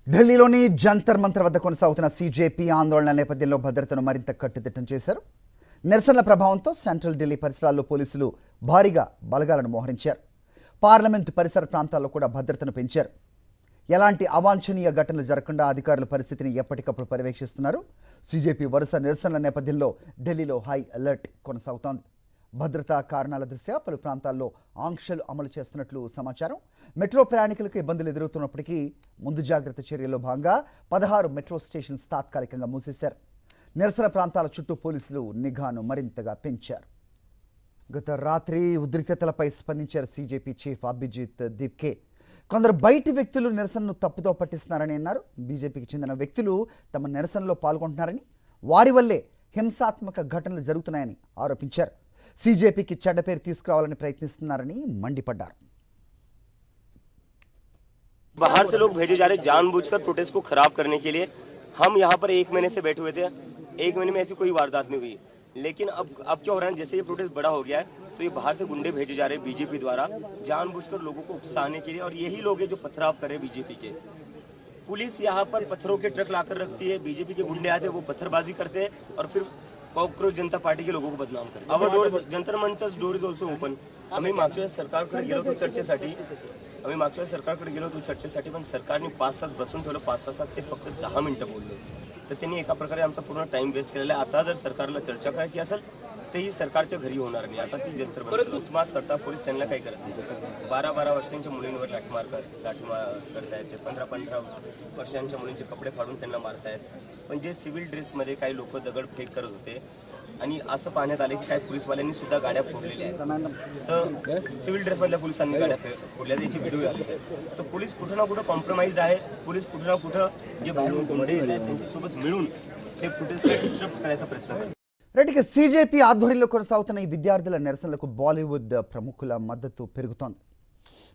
ఢిల్లీలోని జంతర్ మంతర్ వద్ద కొనసాగుతున్న సీజేపీ ఆందోళన నేపథ్యంలో భద్రతను మరింత కట్టుదిట్టం చేశారు. నిరసనల ప్రభావంతో సెంట్రల్ ఢిల్లీ పరిసరాల్లో పోలీసులు భారీగా బలగాలను మోహరించారు. పార్లమెంటు పరిసర ప్రాంతాల్లో కూడా భద్రతను పెంచారు. ఎలాంటి అవాంఛనీయ ఘటనలు జరగకుండా అధికారులు పరిస్థితిని ఎప్పటికప్పుడు పర్యవేక్షిస్తున్నారు. సీజేపీ వరుస నిరసనల నేపథ్యంలో ఢిల్లీలో హై అలర్ట్ కొనసాగుతోంది. భద్రతా కారణాల దృష్ట్యా పలు ప్రాంతాల్లో ఆంక్షలు అమలు చేస్తున్నట్లు సమాచారం. మెట్రో ప్రయాణికులకు ఇబ్బందులు ఎదురవుతున్నప్పటికీ ముందు జాగ్రత్త చర్యల్లో భాగంగా 16 మెట్రో స్టేషన్స్ తాత్కాలికంగా మూసేశారు. నిరసన ప్రాంతాల చుట్టూ పోలీసులు నిఘాను మరింతగా పెంచారు. గత రాత్రి ఉద్రిక్తతలపై స్పందించారు సీజేపీ చీఫ్ అభిజిత్ దీప్కే. కొందరు బయటి వ్యక్తులు నిరసనను తప్పుదో పట్టిస్తున్నారని అన్నారు. బీజేపీకి చెందిన వ్యక్తులు తమ నిరసనలో పాల్గొంటున్నారని, వారి వల్లే హింసాత్మక ఘటనలు జరుగుతున్నాయని ఆరోపించారు. సీజేపీకి చెడ్డ పేరు తీసుకురావాలని ప్రయత్నిస్తున్నారని మండిపడ్డారు. बाहर से लोग भेजे जा रहे जानबूझकर प्रोटेस्ट को खराब करने के लिए. हम यहाँ पर 1 महीने से बैठे हुए थे. 1 महीने में ऐसी कोई वारदात नहीं हुई. लेकिन अब क्या हो रहा है, जैसे ये प्रोटेस्ट बड़ा हो गया है तो ये बाहर से गुंडे भेजे जा रहे हैं बीजेपी द्वारा जानबूझकर लोगों को उकसाने के लिए. और यही लोग हैं जो पथराव कर रहे हैं बीजेपी के. पुलिस यहाँ पर पत्थरों के ट्रक लाकर रखती है. बीजेपी के गुंडे आते हैं, वो पत्थरबाजी करते हैं और फिर कॉकरोच जनता पार्टी के लोगों को बदनाम करते हैं. Our door Jantar Mantar door is also open. आम्ही मागच्या सरकारकडे गेलो होतो चर्चेसाठी. पण सरकारने 5 तास बसून ठेवलं. 5 तासात ते फक्त 10 मिनिटं बोलले. तर त्यांनी एका प्रकारे आमचा पूर्ण टाइम वेस्ट केलेला आहे. आता जर सरकारला चर्चा करायची असेल तर ही सरकारच्या घरी होणार नाही. आता ती जंतर उत्मात करता पोलीस त्यांना काही करत नाही. 12-12 वर्षांच्या मुलींवर लाठीमार करतायत. ते 15-15 वर्षांच्या मुलींचे कपडे फाडून त्यांना मारतायत. पण जे सिव्हिल ड्रेसमध्ये काही लोक दगडफेक करत होते आणि असं पाहण्यात आले की काही पोलीसवाल्यांनी सुद्धा गाड्या फोडलेल्या आहेत. तर सिव्हिल ड्रेसमधल्या पोलिसांनी गाड्या फोडल्या, त्याची व्हिडिओ आले. तर पोलीस कुठं ना कुठं कॉम्प्रोमाइज आहे. पोलीस कुठं ना कुठं जे बाहेरून गुंडे येत आहेत त्यांच्यासोबत मिळून हे प्रोटेस्ट डिस्टर्ब करायचा प्रयत्न करतात. రెడ్డికి సీజేపీ ఆధ్వర్యంలో కొనసాగుతున్న ఈ విద్యార్థుల నిరసనలకు బాలీవుడ్ ప్రముఖుల మద్దతు పెరుగుతోంది.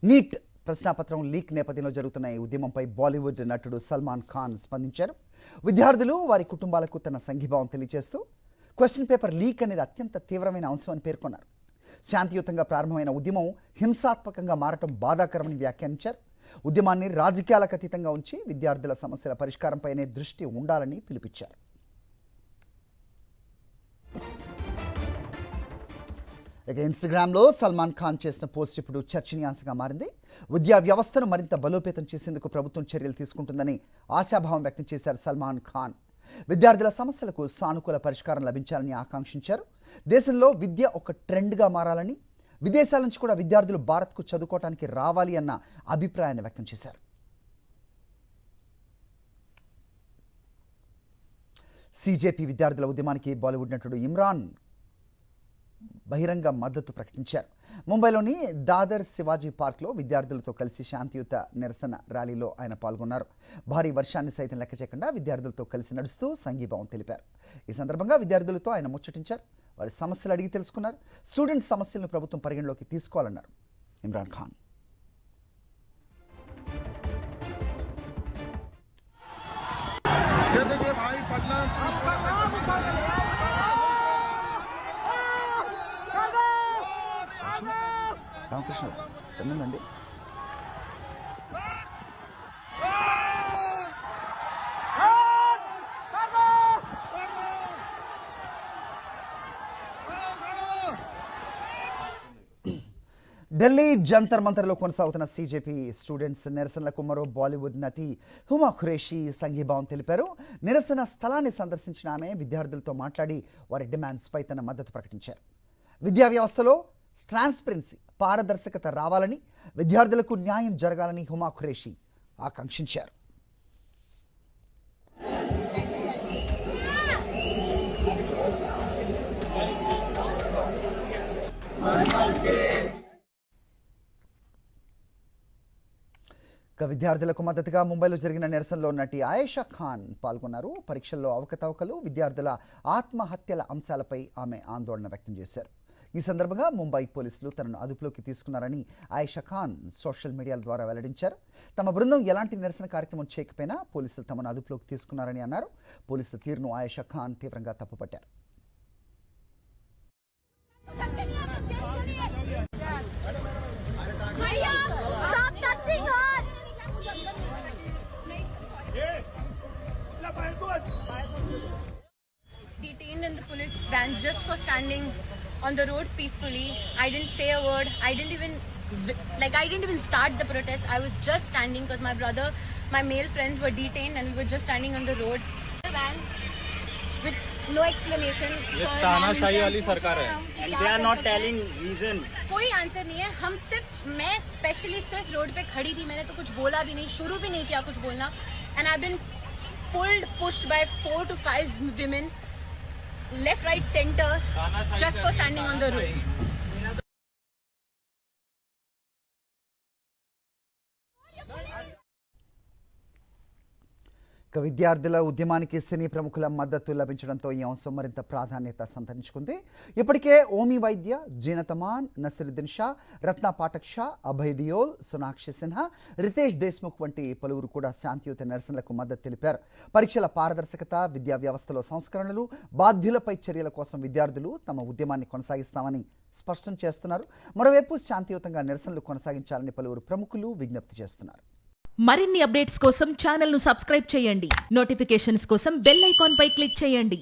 నీట్ ప్రశ్నాపత్రం లీక్ నేపథ్యంలో జరుగుతున్న ఈ ఉద్యమంపై బాలీవుడ్ నటుడు సల్మాన్ ఖాన్ స్పందించారు. విద్యార్థులు వారి కుటుంబాలకు తన సంఘీభావం తెలియజేస్తూ క్వశ్చన్ పేపర్ లీక్ అనేది అత్యంత తీవ్రమైన అంశం అని పేర్కొన్నారు. శాంతియుతంగా ప్రారంభమైన ఉద్యమం హింసాత్మకంగా మారటం బాధాకరమని వ్యాఖ్యానించారు. ఉద్యమాన్ని రాజకీయాలకు అతీతంగా ఉంచి విద్యార్థుల సమస్యల పరిష్కారంపైనే దృష్టి ఉండాలని పిలుపునిచ్చారు. ఇక ఇన్స్టాగ్రామ్లో సల్మాన్ ఖాన్ చేసిన పోస్ట్ ఇప్పుడు చర్చనీయాంశంగా మారింది. విద్యా వ్యవస్థను మరింత బలోపేతం చేసేందుకు ప్రభుత్వం చర్యలు తీసుకుంటుందని ఆశాభావం వ్యక్తం చేశారు సల్మాన్ ఖాన్. విద్యార్థుల సమస్యలకు సానుకూల పరిష్కారం లభించాలని ఆకాంక్షించారు. దేశంలో విద్య ఒక ట్రెండ్గా మారాలని, విదేశాల నుంచి కూడా విద్యార్థులు భారత్కు చదువుకోవడానికి రావాలి అన్న అభిప్రాయాన్ని వ్యక్తం చేశారు. సీజేపీ విద్యార్థుల ఉద్యమానికి బాలీవుడ్ నటుడు ఇమ్రాన్ బహిరంగ మద్దతు ప్రకటించారు. ముంబైలోని దాదర్ శివాజీ పార్క్లో విద్యార్థులతో కలిసి శాంతియుత నిరసన ర్యాలీలో ఆయన పాల్గొన్నారు. భారీ వర్షాన్ని సైతం లెక్క చేయకుండా విద్యార్థులతో కలిసి నడుస్తూ సంఘీభావం తెలిపారు. ఈ సందర్భంగా విద్యార్థులతో ఆయన ముచ్చటించారు. వారి సమస్యలు అడిగి తెలుసుకున్నారు. స్టూడెంట్ సమస్యలను ప్రభుత్వం పరిగణలోకి తీసుకోవాలన్నారు ఇమ్రాన్ ఖాన్. రామకృష్ణ తమ్మిందండి. ఢిల్లీ జంతర్ మంతర్లో కొనసాగుతున్న సీజేపీ స్టూడెంట్స్ నిరసనలకు మరో బాలీవుడ్ నటి హుమా ఖురేషీ సంఘీభావం తెలిపారు. నిరసన స్థలాన్ని సందర్శించిన ఆమె విద్యార్థులతో మాట్లాడి వారి డిమాండ్స్పై తన మద్దతు ప్రకటించారు. విద్యా వ్యవస్థలో ట్రాన్స్పరెన్సీ, పారదర్శకత రావాలని, విద్యార్థులకు న్యాయం జరగాలని హుమా ఖురేషీ ఆకాంక్షించారు. విద్యార్థులకు మద్దతుగా ముంబైలో జరిగిన నిరసనలో నటి ఆయేషా ఖాన్ పాల్గొన్నారు. పరీక్షల్లో అవకతవకలు, విద్యార్థుల ఆత్మహత్యల అంశాలపై ఆమె ఆందోళన వ్యక్తం చేశారు. ఈ సందర్భంగా ముంబై పోలీసులు తనను అదుపులోకి తీసుకున్నారని ఆయేషా ఖాన్ సోషల్ మీడియా ద్వారా వెల్లడించారు. తమ బృందం ఎలాంటి నిరసన కార్యక్రమం చేయకపోయినా పోలీసులు తమను అదుపులోకి తీసుకున్నారని అన్నారు. పోలీసుల తీరును ఆయేషా ఖాన్ తీవ్రంగా తప్పుపట్టారు. Detained in the police van just for standing on the road peacefully. I didn't say a word. I didn't even start the protest. I was just standing because my brother, my male friends were detained and we were just standing on the road. The van, with no explanation. ये तानाशाही वाली सरकार है. And they are not telling reason. कोई answer नहीं है. हम सिर्फ मैं स्पेशली सिर्फ रोड पे खड़ी थी. मैंने तो कुछ बोला भी नहीं, शुरू भी नहीं किया कुछ बोलना. And I've been pushed by 4 to 5 women, left, right, center, just for standing on the road. ఇక విద్యార్థుల ఉద్యమానికి సినీ ప్రముఖుల మద్దతు లభించడంతో ఈ అంశం మరింత ప్రాధాన్యత సంతరించుకుంది. ఇప్పటికే ఓమి వైద్య, జీనతమాన్, నసిరుద్దీన్ షా, రత్నా పాఠక్ షా, అభయ్ డియోల్, సోనాక్షి సిన్హా, రితేష్ దేశ్ముఖ్ వంటి పలువురు కూడా శాంతియుత నిరసనలకు మద్దతు తెలిపారు. పరీక్షల పారదర్శకత, విద్యా వ్యవస్థలో సంస్కరణలు, బాధ్యులపై చర్యల కోసం విద్యార్థులు తమ ఉద్యమాన్ని కొనసాగిస్తామని స్పష్టం చేస్తున్నారు. మరోవైపు శాంతియుతంగా నిరసనలు కొనసాగించాలని పలువురు ప్రముఖులు విజ్ఞప్తి చేస్తున్నారు. మరిన్ని అప్డేట్స్ కోసం ఛానల్ను సబ్స్క్రైబ్ చేయండి. నోటిఫికేషన్స్ కోసం బెల్ ఐకాన్ పై క్లిక్ చేయండి.